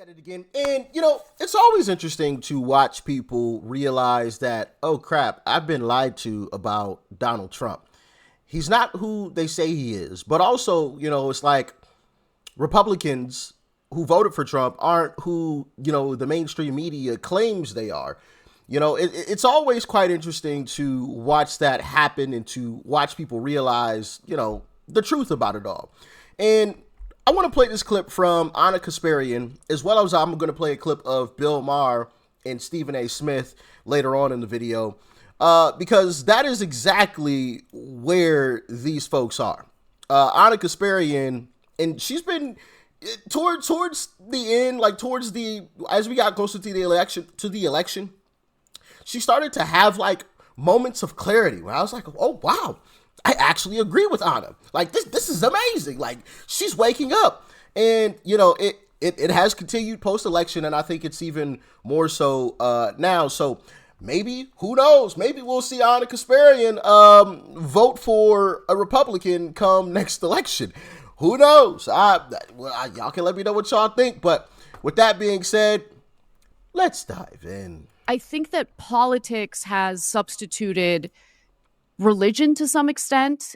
At it again. And, it's always interesting to watch people realize that, oh crap, I've been lied to about Donald Trump. He's not who they say he is. But also, it's like Republicans who voted for Trump aren't who, the mainstream media claims they are. It's always quite interesting to watch that happen and to watch people realize, the truth about it all. And I want to play this clip from Anna Kasparian, as well as I'm going to play a clip of Bill Maher and Stephen A. Smith later on in the video, because that is exactly where these folks are. Anna Kasparian, and she's been towards the end, like towards the as we got closer to the election, she started to have like moments of clarity where I was like, oh wow, I actually agree with Anna. Like this is amazing. Like she's waking up, and it has continued post election, and I think it's even more so now. So maybe, who knows? Maybe we'll see Anna Kasparian vote for a Republican come next election. Who knows? Y'all can let me know what y'all think. But with that being said, let's dive in. I think that politics has substituted religion to some extent.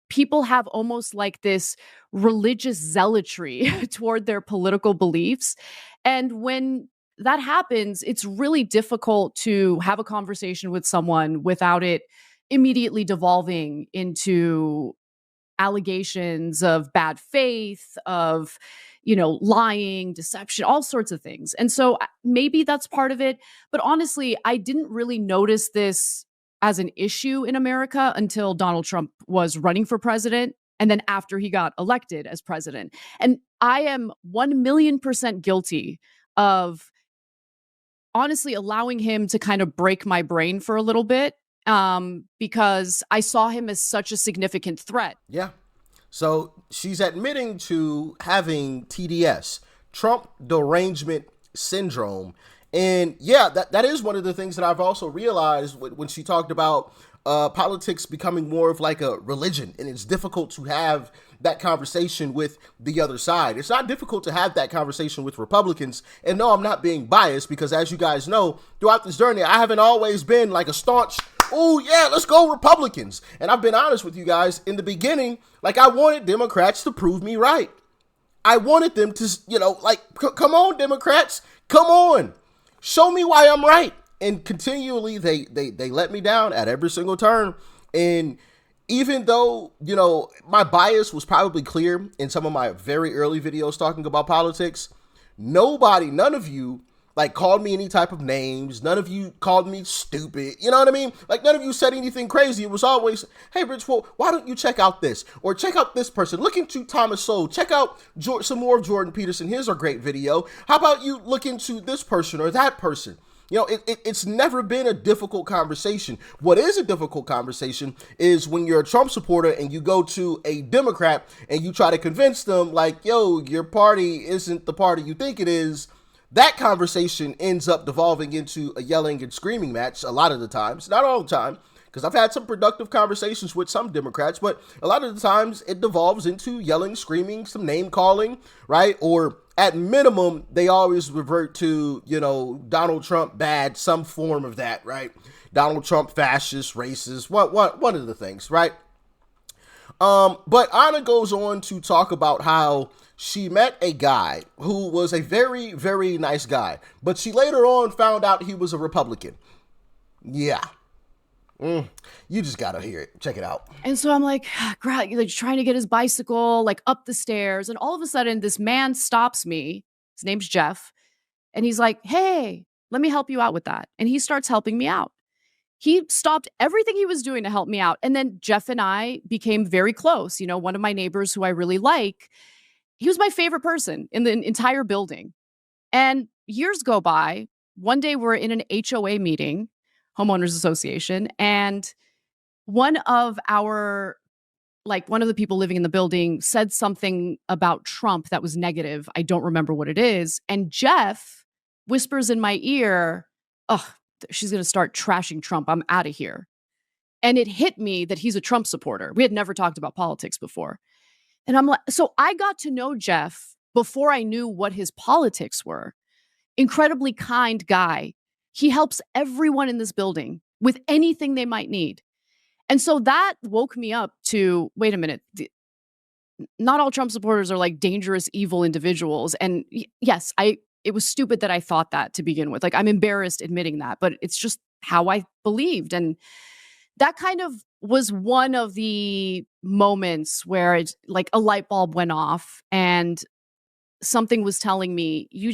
People have almost like this religious zealotry toward their political beliefs. And when that happens, it's really difficult to have a conversation with someone without it immediately devolving into allegations of bad faith, of lying, deception, all sorts of things. And so maybe that's part of it. But honestly, I didn't really notice this as an issue in America until Donald Trump was running for president. And then after he got elected as president. And I am 1,000,000% guilty of honestly allowing him to kind of break my brain for a little bit, because I saw him as such a significant threat. Yeah. So she's admitting to having TDS, Trump derangement syndrome. And yeah, that is one of the things that I've also realized when she talked about politics becoming more of like a religion, and it's difficult to have that conversation with the other side. It's not difficult to have that conversation with Republicans. And no, I'm not being biased, because as you guys know, throughout this journey, I haven't always been like a staunch, oh yeah, let's go Republicans. And I've been honest with you guys in the beginning, like I wanted Democrats to prove me right. I wanted them to, come on, Democrats, come on. Show me why I'm right. And continually, they let me down at every single turn. And even though, my bias was probably clear in some of my very early videos talking about politics, none of you, called me any type of names. None of you called me stupid. You know what I mean? Like, none of you said anything crazy. It was always, hey, Rich, well, why don't you check out this? Or check out this person. Look into Thomas Sowell. Check out some more of Jordan Peterson. Here's a great video. How about you look into this person or that person? It's never been a difficult conversation. What is a difficult conversation is when you're a Trump supporter and you go to a Democrat and you try to convince them, like, yo, your party isn't the party you think it is. That conversation ends up devolving into a yelling and screaming match a lot of the times. Not all the time, because I've had some productive conversations with some Democrats, but a lot of the times it devolves into yelling, screaming, some name calling, right? Or at minimum, they always revert to, Donald Trump bad, some form of that, right? Donald Trump fascist, racist, one of the things, right? But Anna goes on to talk about how she met a guy who was a very, very nice guy, but she later on found out he was a Republican. Yeah. You just gotta hear it. Check it out. And so I'm like trying to get his bicycle up the stairs, and all of a sudden this man stops me. His name's Jeff, and he's like, "Hey, let me help you out with that." And he starts helping me out. He stopped everything he was doing to help me out. And then Jeff and I became very close. One of my neighbors who I really like, he was my favorite person in the entire building. And years go by. One day we're in an HOA meeting, homeowners association, and one of the people living in the building said something about Trump that was negative. I don't remember what it is. And Jeff whispers in my ear, "Oh, she's going to start trashing Trump. I'm out of here." And it hit me that he's a Trump supporter. We had never talked about politics before. And I'm like, so I got to know Jeff before I knew what his politics were. Incredibly kind guy. He helps everyone in this building with anything they might need. And so that woke me up to, wait a minute, not all Trump supporters are like dangerous, evil individuals. And yes, it was stupid that I thought that to begin with. Like, I'm embarrassed admitting that, but it's just how I believed. And that kind of was one of the moments where it's like a light bulb went off and something was telling me you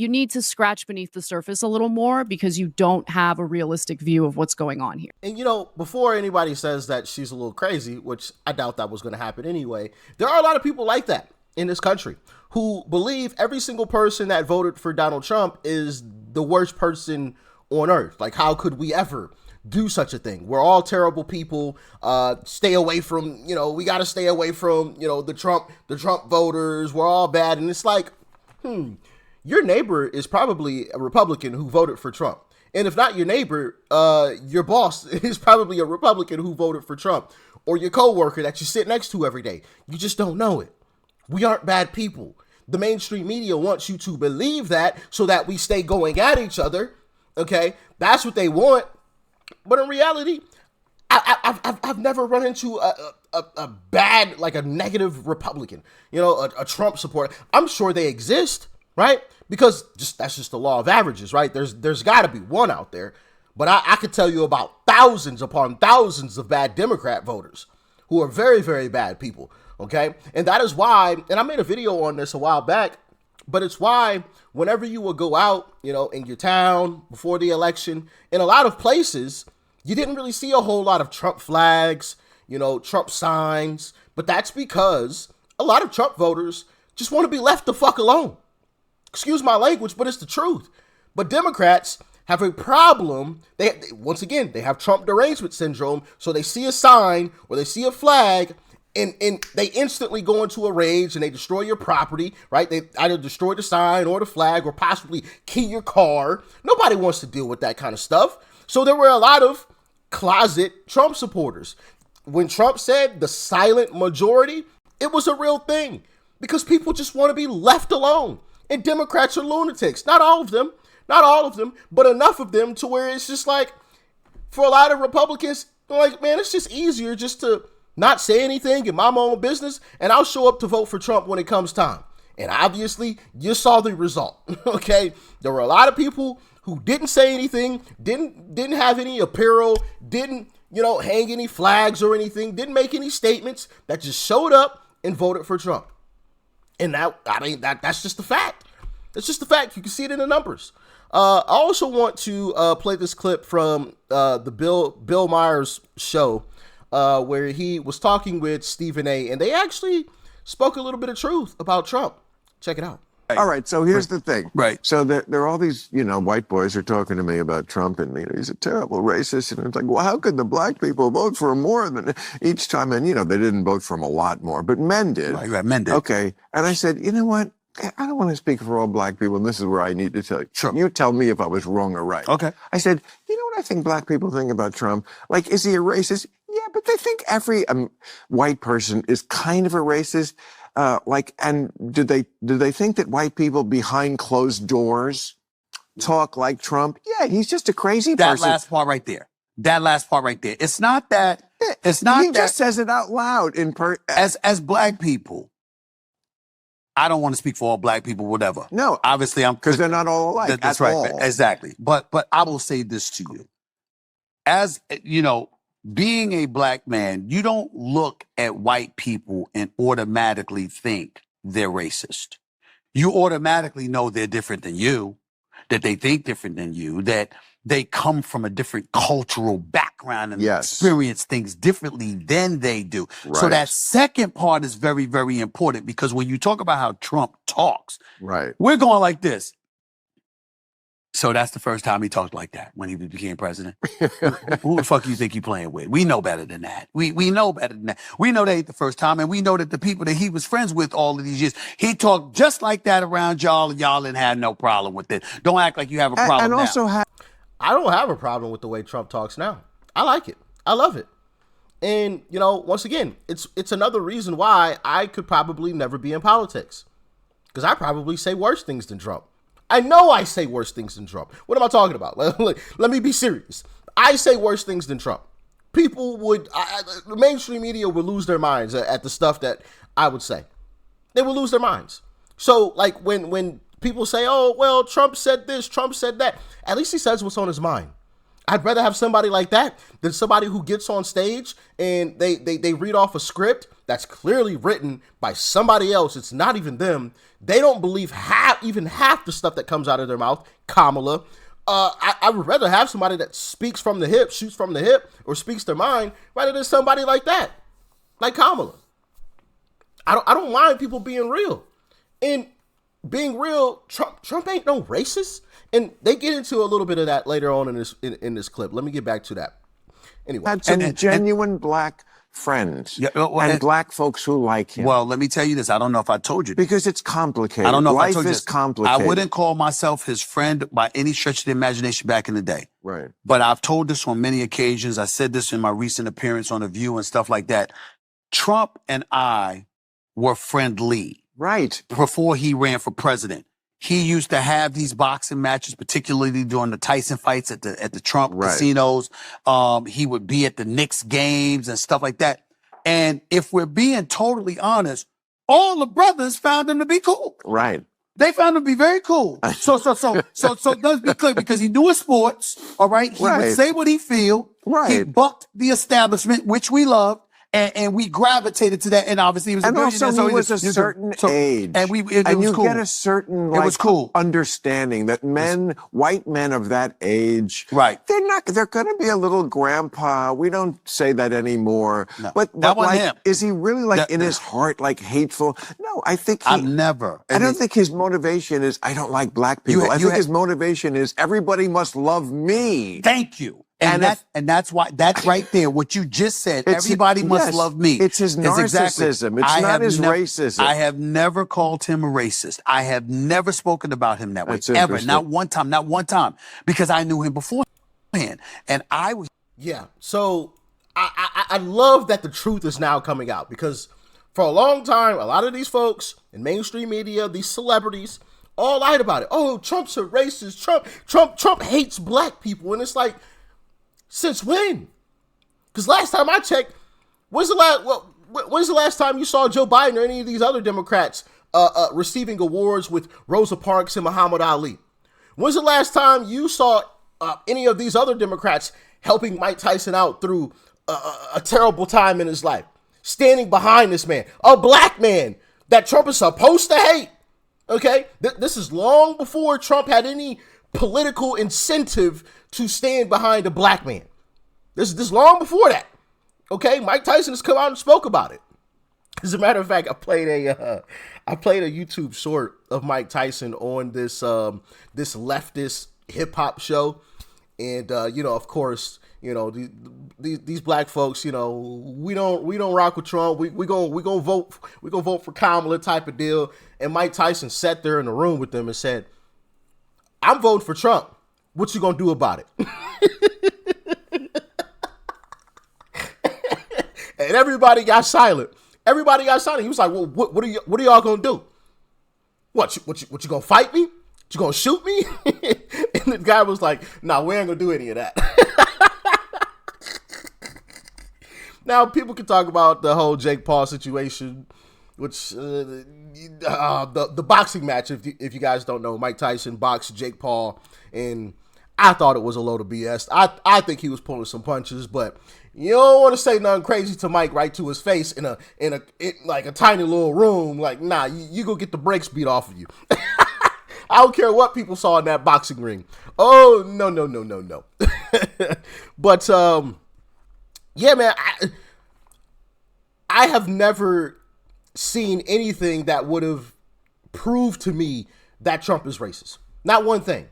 need to scratch beneath the surface a little more because you don't have a realistic view of what's going on here. And before anybody says that she's a little crazy, which I doubt that was going to happen anyway, there are a lot of people like that in this country who believe every single person that voted for Donald Trump is the worst person on earth. Like, how could we ever do such a thing? We're all terrible people. Stay away from, we got to stay away from, the Trump voters. We're all bad. And it's like, your neighbor is probably a Republican who voted for Trump. And if not your neighbor, your boss is probably a Republican who voted for Trump, or your coworker that you sit next to every day. You just don't know it. We aren't bad people. The mainstream media wants you to believe that so that we stay going at each other. Okay, that's what they want. But in reality, I've never run into a bad, like a negative Republican, a Trump supporter. I'm sure they exist, right? Because that's just the law of averages, right? There's got to be one out there. But I could tell you about thousands upon thousands of bad Democrat voters who are very, very bad people, okay? And that is why, and I made a video on this a while back, but it's why whenever you would go out, in your town before the election, in a lot of places, you didn't really see a whole lot of Trump flags, Trump signs. But that's because a lot of Trump voters just want to be left the fuck alone. Excuse my language, but it's the truth. But Democrats have a problem. Once again, they have Trump derangement syndrome. So they see a sign or they see a flag, and they instantly go into a rage and they destroy your property, right? They either destroy the sign or the flag or possibly key your car. Nobody wants to deal with that kind of stuff. So there were a lot of closet Trump supporters. When Trump said the silent majority, it was a real thing because people just want to be left alone. And Democrats are lunatics. Not all of them, but enough of them to where it's just like, for a lot of Republicans, they're like, man, it's just easier just to not say anything, get my own business, and I'll show up to vote for Trump when it comes time. And obviously, you saw the result, okay? There were a lot of people who didn't say anything, didn't have any apparel, didn't, hang any flags or anything, didn't make any statements, that just showed up and voted for Trump. And that's just the fact. That's just the fact. You can see it in the numbers. I also want to play this clip from the Bill Myers show, where he was talking with Stephen A. And they actually spoke a little bit of truth about Trump. Check it out. All right, so here's the thing. Right. So there are all these, white boys are talking to me about Trump, and he's a terrible racist. And it's like, well, how could the black people vote for him more than each time? And they didn't vote for him a lot more, but men did. Right, men did. Okay, and I said, you know what? I don't want to speak for all black people, and this is where I need to tell you. Sure. You tell me if I was wrong or right. Okay. I said, you know what I think black people think about Trump? Like, is he a racist? Yeah, but they think every white person is kind of a racist. And do they think that white people behind closed doors talk like Trump? Yeah, he's just a crazy person. That last part right there. It's not that. He just says it out loud as black people. I don't want to speak for all black people, whatever. No, obviously because they're not all alike. That's right, all. Exactly. But I will say this to you, as being a black man, you don't look at white people and automatically think they're racist. You automatically know they're different than you, that they think different than you, that they come from a different cultural background and experience things differently than they do. Right. So that second part is very, very important, because when you talk about how Trump talks, right, we're going like this. So that's the first time he talked like that, when he became president. Who the fuck you think you playing with? We know better than that. We know better than that. We know that ain't the first time, and we know that the people that he was friends with all of these years, he talked just like that around y'all, and y'all didn't have no problem with it. Don't act like you have a problem and now. Also I don't have a problem with the way Trump talks now. I like it. I love it. And, once again, it's another reason why I could probably never be in politics. because I probably say worse things than Trump. I know I say worse things than Trump. What am I talking about? Let me be serious. I say worse things than Trump. People would, the mainstream media would lose their minds at the stuff that I would say. They would lose their minds. So, like, when people say, oh, well, Trump said this, Trump said that, at least he says what's on his mind. I'd rather have somebody like that than somebody who gets on stage and they read off a script that's clearly written by somebody else. It's not even them. They don't believe even half the stuff that comes out of their mouth. Kamala. I would rather have somebody that speaks from the hip, shoots from the hip, or speaks their mind, rather than somebody like that, like Kamala. I don't mind people being real. And being real, Trump ain't no racist. And they get into a little bit of that later on in this clip. Let me get back to that. Anyway, Had some genuine black friends and black folks who like him. Well, let me tell you this. I don't know if I told you this. Because it's complicated. I don't know if Life I told you is this. complicated. I wouldn't call myself his friend by any stretch of the imagination back in the day. Right. But I've told this on many occasions. I said this in my recent appearance on The View and stuff like that. Trump and I were friendly. Right. Before he ran for president. He used to have these boxing matches, particularly during the Tyson fights at the Trump casinos. He would be at the Knicks games and stuff like that. And if we're being totally honest, all the brothers found him to be cool. Right. They found him to be very cool. So let's be clear, because he knew his sports, all right? He would say what he feel. Right. He bucked the establishment, which we loved. And we gravitated to that, and obviously he was a billionaire. Also, he was a certain age, and it was you cool. get a certain it was cool. understanding that white men of that age, right? They're going to be a little grandpa. We don't say that anymore. No, but like, him. Is he really in his heart hateful? No, I think I've never. I don't think his motivation is I don't like black people. I think his motivation is everybody must love me. Thank you. And that's why, that's right there. What you just said, everybody must love me. It's his narcissism. It's not his racism. I have never called him a racist. I have never spoken about him that way. Ever. Not one time. Because I knew him beforehand. And I was. Yeah. So I love that the truth is now coming out, because for a long time, a lot of these folks in mainstream media, these celebrities, all lied about it. Oh, Trump's a racist. Trump hates black people. And it's like, since when? Because last time I checked, when's the last time you saw Joe Biden or any of these other Democrats receiving awards with Rosa Parks and Muhammad Ali? When's the last time you saw any of these other Democrats helping Mike Tyson out through a terrible time in his life? Standing behind this man, a black man that Trump is supposed to hate. Okay? This is long before Trump had any political incentive to stand behind a black man. This is long before that. Okay, Mike Tyson has come out and spoke about it. As a matter of fact, I played a YouTube short of Mike Tyson on this this leftist hip hop show, and of course, these black folks, we don't rock with Trump. We gonna vote for Kamala type of deal. And Mike Tyson sat there in the room with them and said, "I'm voting for Trump. What you gonna do about it?" And everybody got silent. He was like, "Well, what are y'all gonna do? What you gonna fight me? You gonna shoot me?" And the guy was like, "Nah, we ain't gonna do any of that." Now people can talk about the whole Jake Paul situation, which the boxing match. If you guys don't know, Mike Tyson boxed Jake Paul, and I thought it was a load of BS. I think he was pulling some punches, but you don't want to say nothing crazy to Mike right to his face in a tiny little room. Like, nah, you go get the brakes beat off of you. I don't care what people saw in that boxing ring. Oh, no. But yeah, man, I have never seen anything that would have proved to me that Trump is racist. Not one thing.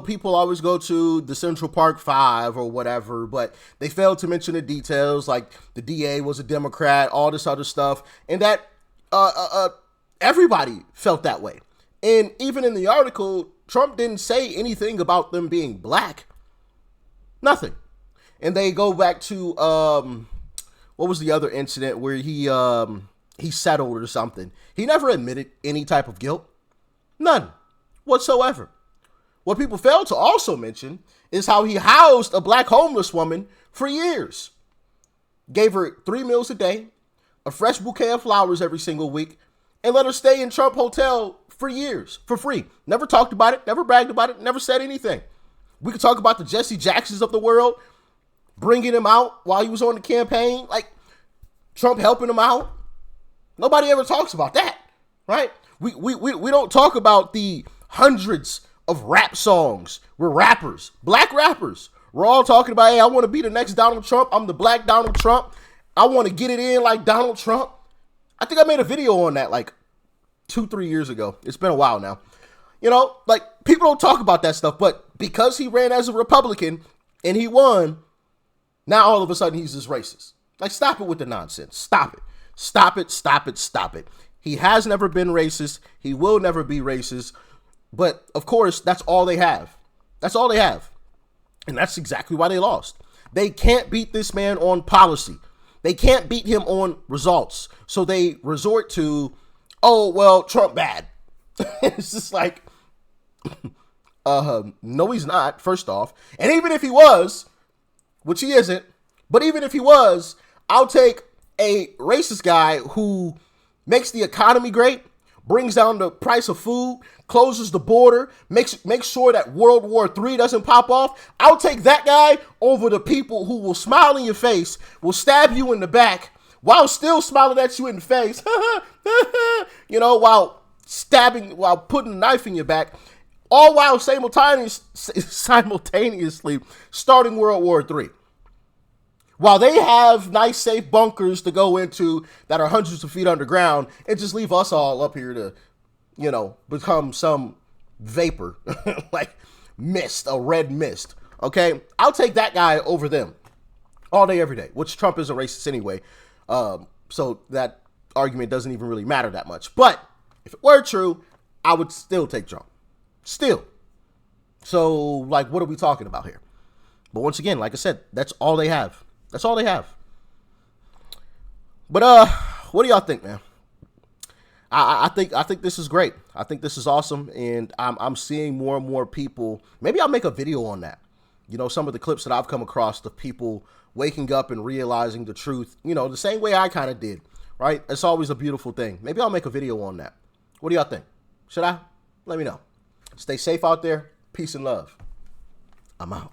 People always go to the Central Park Five or whatever, but they fail to mention the details, like the DA was a Democrat, all this other stuff, and that everybody felt that way. And even in the article, Trump didn't say anything about them being black. Nothing. And they go back to what was the other incident where he he settled or something. He never admitted any type of guilt. None whatsoever. What people fail to also mention is how he housed a black homeless woman for years. Gave her 3 meals a day, a fresh bouquet of flowers every single week, and let her stay in Trump Hotel for years, for free. Never talked about it, never bragged about it, never said anything. We could talk about the Jesse Jacksons of the world, bringing him out while he was on the campaign, like Trump helping him out. Nobody ever talks about that, right? We don't talk about the hundreds of rap songs where rappers, black rappers, we're all talking about, hey, I want to be the next Donald Trump. I'm the black Donald Trump. I want to get it in like Donald Trump. I think I made a video on that like 2-3 years ago. It's been a while now. You know, like people don't talk about that stuff, but because he ran as a Republican and he won, now all of a sudden he's this racist. Like, stop it with the nonsense. Stop it. Stop it. Stop it. Stop it. He has never been racist. He will never be racist. But of course, that's all they have. That's all they have. And that's exactly why they lost. They can't beat this man on policy. They can't beat him on results. So they resort to, oh, well, Trump bad. It's just like, no, he's not, first off. And even if he was, which he isn't, but even if he was, I'll take a racist guy who makes the economy great, brings down the price of food, closes the border, makes sure that World War III doesn't pop off. I'll take that guy over the people who will smile in your face, will stab you in the back while still smiling at you in the face, you know, while putting a knife in your back, all while simultaneously starting World War III. While they have nice, safe bunkers to go into that are hundreds of feet underground and just leave us all up here to, you know, become some vapor, like mist, a red mist. Okay, I'll take that guy over them all day, every day, which Trump is a racist anyway. So that argument doesn't even really matter that much. But if it were true, I would still take Trump. Still. So, like, what are we talking about here? But once again, like I said, that's all they have. That's all they have. But what do y'all think, man? I think this is great. I think this is awesome, and I'm seeing more and more people. Maybe I'll make a video on that. You know, some of the clips that I've come across of people waking up and realizing the truth. You know, the same way I kind of did. Right? It's always a beautiful thing. Maybe I'll make a video on that. What do y'all think? Should I? Let me know. Stay safe out there. Peace and love. I'm out.